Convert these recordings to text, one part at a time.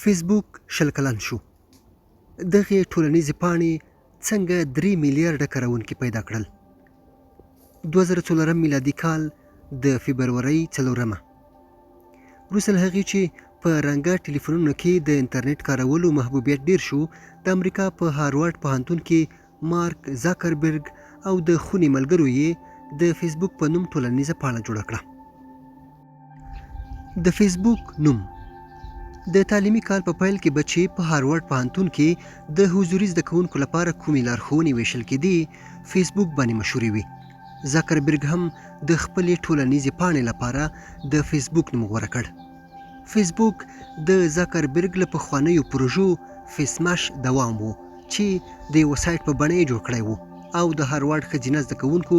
فیسبوک شل کلن شو. دغې ټولنیزې پاڼې څنګه 3 میلیارډه کاروونکي پیدا کړل. 2004 میلادي کال د فبرورۍ 4مه وروسته له هغې چې په رنګه ټلیفونونو کې د انټرنیټ کارولو محبوبیت ډیر شو، د امریکا په هاروارډ پوهنتون کې مارک زاکربرګ او د خونې ملګرو یې د فیسبوک په نوم ټولنیزه پاڼه جوړه کړه. د فیسبوک نوم د تعلیمي کال په پیل کې بچې په هاروارډ پوهنتون کې د حضوري زده کوونکو لپاره کومې لارښوونې ویشل کېدې فیسبوک باندې مشهورې وي. زاکربرګ هم د خپلې ټولنیزې پاڼې لپاره د فیسبوک نوم غوره کړ. فیسبوک د زاکربرګ له پخوانیو پروژو فیسمش دوام و چې د یو سایټ په بڼه یې جوړ کړی و او د هاروارډ ښځینه زده کوونکو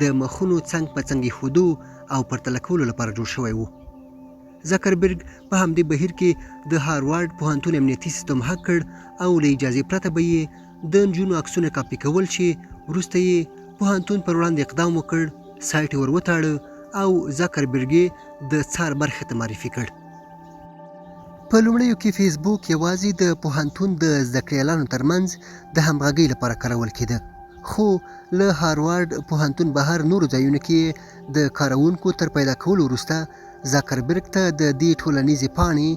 د مخونو څنګ په څنګ ایښودو او پرتله کولو لپاره جوړ شوی و. زاکربرګ په همدې بهیر کې د هاروارډ پوهنتون امنیتي سیستم حق کړ او له اجازې پرته به یې د نجونو عکسونه کاپي کول چې وروسته یې پوهنتون پر وړاندې اقدام وکړ، سایټ یې ور وتاړه او زاکربرګ یې د څار برخې ته معرفي کړ. په لومړیو کې فیسبوک یوازې د پوهنتون د زده کړیالانو ترمنځ د همغږۍ لپاره کارول کېده، خو له هاروارډ پوهنتون بهر نورو ځایونو کې د کارونکو تر پیدا کولو وروسته زاکربرګ ته د دې ټولنیزې پاڼې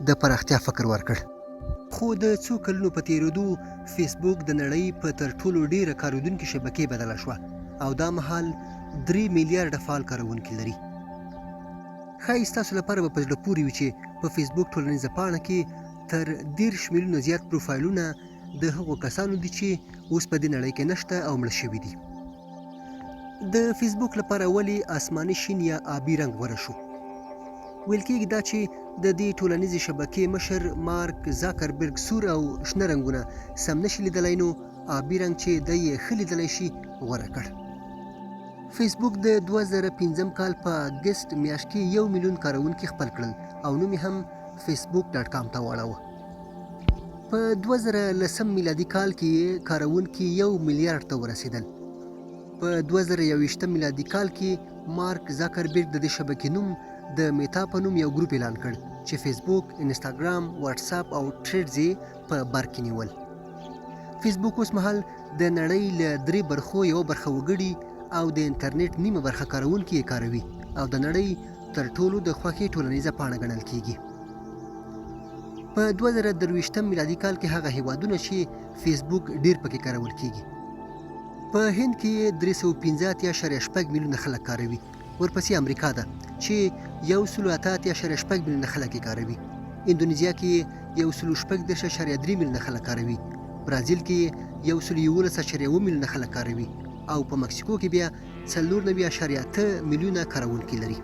د پراختیا فکر ورکړ. خو د څو کلونو په تیریدو فیسبوک د نړۍ په تر ټولو ډیره کارودونکې شبکې بدله شوه او دا مهال 3 میلیارډه فعال کارونکي لري. ښایي ستاسو لپاره به په زړه پورې وي چې په فیسبوک ټولنیزه پاڼه کې تر 10 میلیونه زیات پروفایلونه د هغو کسانو دي چې اوس په دې نړۍ کې نشته او مړه شوي دي. د فیسبوک لپاره ولې آسماني شین یا آبي رنګ غوره شو؟ ویل کېږي دا چې د دې ټولنیزې شبکې مشر مارک زاکربرګ سور او شنه رنګونه سم نشي لیدلی، نو آبي رنګ چې دی یې ښه لیدلی شي غوره کړ. فیسبوک د 2005 کال په اګست میاشت کې 1 میلیون کارونکي خپل کړل او نوم یې هم facebook.com ته واړاوه. په 2010 میلادي کال کې کارونکي 1 میلیارډ ته ورسېدل. په 2021 میلادي کال کې مارک زاکربرګ د دې شبکې نوم د میتا په نوم یو ګروپ اعلان کړ چې فیسبوک، انستاګرام، واتس اپ او ټریډز یې په بر کې نیول. فیسبوک اوس مهال د نړۍ له 3 برخو یو برخه وګړي او د انټرنیټ نیمه برخه کاروونکي یې کاروي او د نړۍ تر ټولو د خوښې ټولنیزه پاڼه ګڼل کیږي. په 2023 میلادي کال کې هغه هیوادونه چې فیسبوک ډیر پکې کارول کیږي. په هند کې 315.8 میلیونه خلک کاروي، ورپسې امریکا ده چې 188.8 میلیونه خلک یې کاروي، اندونیزیا کې 116.3 میلیونه خلک کاروي، برازیل کې 111.1 میلیونه خلک کاروي او په مکسیکو کې بیا 94.8 میلیونه کارونکي لري.